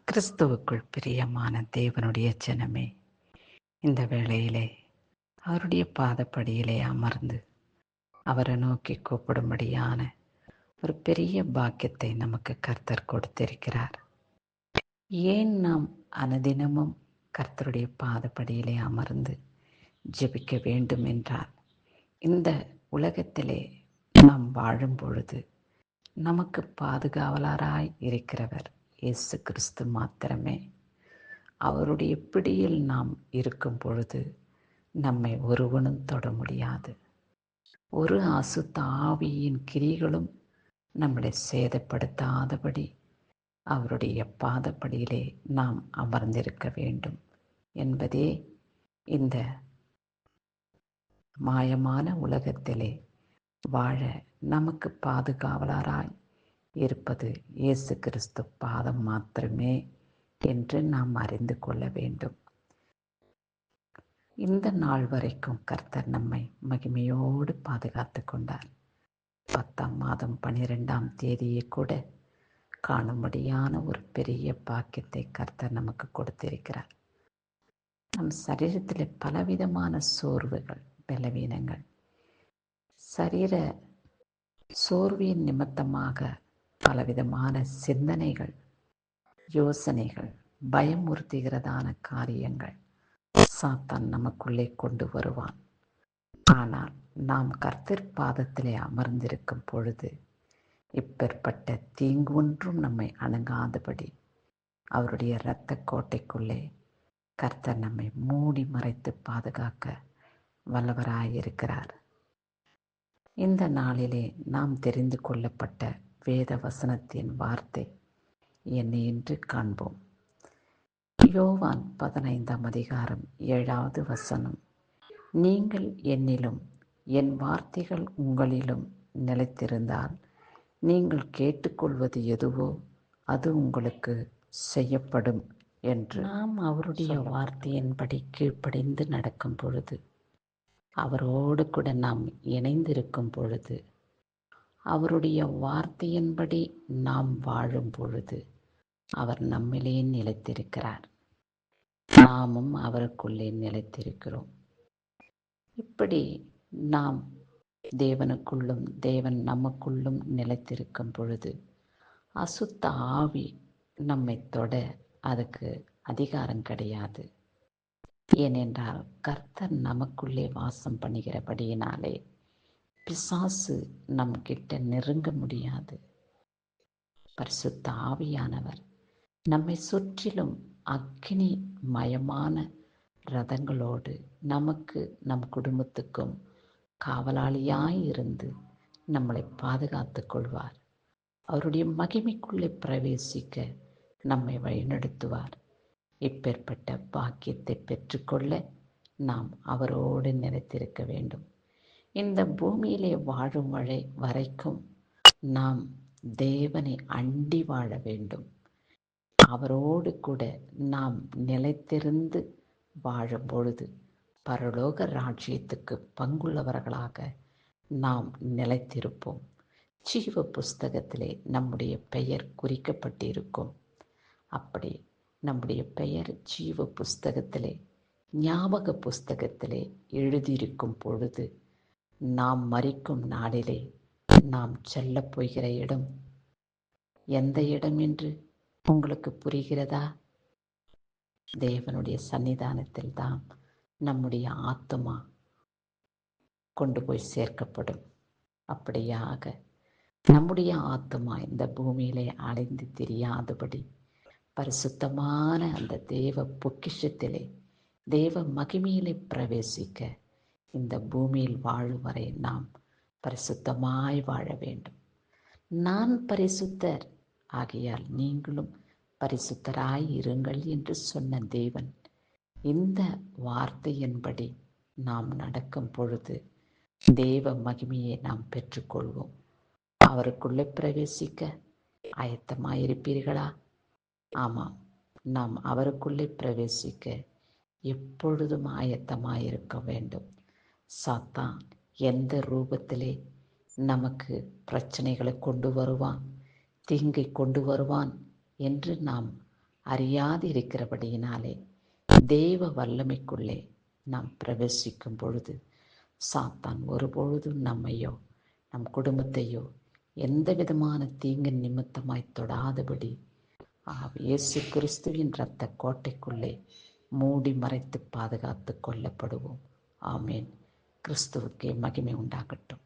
கிறிஸ்துவுக்குள் பிரியமான தேவனுடைய ஜனமே, இந்த வேளையிலே அவருடைய பாதப்படியிலே அமர்ந்து அவரை நோக்கி கூப்பிடும்படியான ஒரு பெரிய பாக்கியத்தை நமக்கு கர்த்தர் கொடுத்திருக்கிறார். ஏன் நாம் அனுதினமும் கர்த்தருடைய பாதப்படியிலே அமர்ந்து ஜெபிக்க வேண்டும் என்றால், இந்த உலகத்திலே நாம் வாழும் பொழுது நமக்கு பாதுகாவலராய் இருக்கிறவர் இயேசு கிறிஸ்து மாத்திரமே. அவருடைய பிடியில் நாம் இருக்கும் பொழுது நம்மை ஒருவனும் தொட முடியாது. ஒரு அசுத்த ஆவியின் கிரிகளும் நம்மளை சேதப்படுத்தாதபடி அவருடைய பாதப்படியிலே நாம் அமர்ந்திருக்க வேண்டும் என்பதே இந்த மாயமான உலகத்திலே வாழ நமக்கு பாதுகாவலராய் இருப்பது இயேசு கிறிஸ்து பாதம் மாத்திரமே என்று நாம் அறிந்து கொள்ள வேண்டும். இந்த நாள் வரைக்கும் கர்த்தர் நம்மை மகிமையோடு பாதுகாத்து கொண்டார். 10ஆம் மாதம் 12ஆம் தேதியை கூட காணும்படியான ஒரு பெரிய பாக்கியத்தை கர்த்தர் நமக்கு கொடுத்திருக்கிறார். நம் சரீரத்தில் பலவிதமான சோர்வுகள், பலவீனங்கள், சரீர சோர்வின் நிமித்தமாக பலவிதமான சிந்தனைகள், யோசனைகள், பயமுறுத்துகிறதான காரியங்கள் சாத்தான் நமக்குள்ளே கொண்டு வருவான். ஆனால் நாம் கர்த்தர் பாதத்திலே அமர்ந்திருக்கும் பொழுது இப்பேற்பட்ட தீங்கு ஒன்றும் நம்மை அணுகாதபடி அவருடைய இரத்த கோட்டைக்குள்ளே கர்த்தர் நம்மை மூடி மறைத்து பாதுகாக்க வல்லவராயிருக்கிறார். இந்த நாளிலே நாம் தெரிந்து கொள்ளப்பட்ட வேத வசனத்தின் வார்த்தை என்ன என்று காண்போம். யோவான் 15ஆம் அதிகாரம் 7வது வசனம், நீங்கள் என்னிலும் என் வார்த்தைகள் உங்களிலும் நிலைத்திருந்தால் நீங்கள் கேட்டுக்கொள்வது எதுவோ அது உங்களுக்கு செய்யப்படும் என்று. நாம் அவருடைய வார்த்தையின்படி கீழ்ப்படிந்து நடக்கும் பொழுது, அவரோடு கூட நாம் இணைந்திருக்கும் பொழுது, அவருடைய வார்த்தையின்படி நாம் வாழும் பொழுது அவர் நம்மிலே நிலைத்திருக்கிறார், நாமும் அவருக்குள்ளே நிலைத்திருக்கிறோம். இப்படி நாம் தேவனுக்குள்ளும் தேவன் நமக்குள்ளும் நிலைத்திருக்கும் பொழுது அசுத்த ஆவி நம்மை தொட அதுக்கு அதிகாரம் கிடையாது. ஏனென்றால் கர்த்தர் நமக்குள்ளே வாசம் பண்ணுகிறபடியினாலே பிசாசு நம் கிட்ட நெருங்க முடியாது. பரிசுத்த ஆவியானவர் நம்மை சுற்றிலும் அக்கினி மயமான ரதங்களோடு நமக்கு, நம் குடும்பத்துக்கும் காவலாளியாய் இருந்து நம்மளை பாதுகாத்து கொள்வார். அவருடைய மகிமைக்குள்ளே பிரவேசிக்க நம்மை வழிநடத்துவார். இப்பேற்பட்ட பாக்கியத்தை பெற்றுக்கொள்ள நாம் அவரோடு நிலைத்திருக்க வேண்டும். இந்த பூமியிலே வாழும் வரைக்கும் நாம் தேவனை அண்டி வாழ வேண்டும். அவரோடு கூட நாம் நிலைத்திருந்து வாழும் பொழுது பரலோக ராஜ்யத்துக்கு பங்குள்ளவர்களாக நாம் நிலைத்திருப்போம். ஜீவ புஸ்தகத்திலே நம்முடைய பெயர் குறிக்கப்பட்டிருக்கும். அப்படி நம்முடைய பெயர் ஜீவ புஸ்தகத்திலே, ஞாபக புஸ்தகத்திலே எழுதியிருக்கும் பொழுது நாம் மரிக்கும் நாளிலே நாம் செல்ல போகிற இடம் எந்த இடம் என்று உங்களுக்கு புரிகிறதா? தேவனுடைய சன்னிதானத்தில் தான் நம்முடைய ஆத்துமா கொண்டு போய் சேர்க்கப்படும். அப்படியாக நம்முடைய ஆத்துமா இந்த பூமியிலே அலைந்து திரியாதபடி பரிசுத்தமான அந்த தேவ பொக்கிஷத்திலே, தேவ மகிமையிலே பிரவேசிக்க இந்த பூமியில் வாழும் வரை நாம் பரிசுத்தமாய் வாழ வேண்டும். நான் பரிசுத்தர் ஆகையால் நீங்களும் பரிசுத்தராய் இருங்கள் என்று சொன்ன தேவன், இந்த வார்த்தையின்படி நாம் நடக்கும் பொழுது தேவ மகிமையை நாம் பெற்றுக்கொள்வோம். அவருக்குள்ளே பிரவேசிக்க ஆயத்தமாயிருப்பீர்களா? ஆமாம், நாம் அவருக்குள்ளே பிரவேசிக்க எப்பொழுதும் ஆயத்தமாயிருக்க வேண்டும். சாத்தான் எந்த ரூபத்திலே நமக்கு பிரச்சனைகளை கொண்டு வருவான், தீங்கை கொண்டு வருவான் என்று நாம் அறியாது இருக்கிறபடியினாலே தேவ வல்லமைக்குள்ளே நாம் பிரவேசிக்கும் பொழுது சாத்தான் ஒருபொழுதும் நம்மையோ நம் குடும்பத்தையோ எந்த விதமான தீங்கு நிமித்தமாய் தொடாதபடி இயேசு கிறிஸ்துவின் இரத்த கோட்டைக்குள்ளே மூடி மறைத்து பாதுகாத்து கொள்ளப்படுவோம். ஆமேன். கிறிஸ்துவுக்கே மகிமை உண்டாகட்டும்.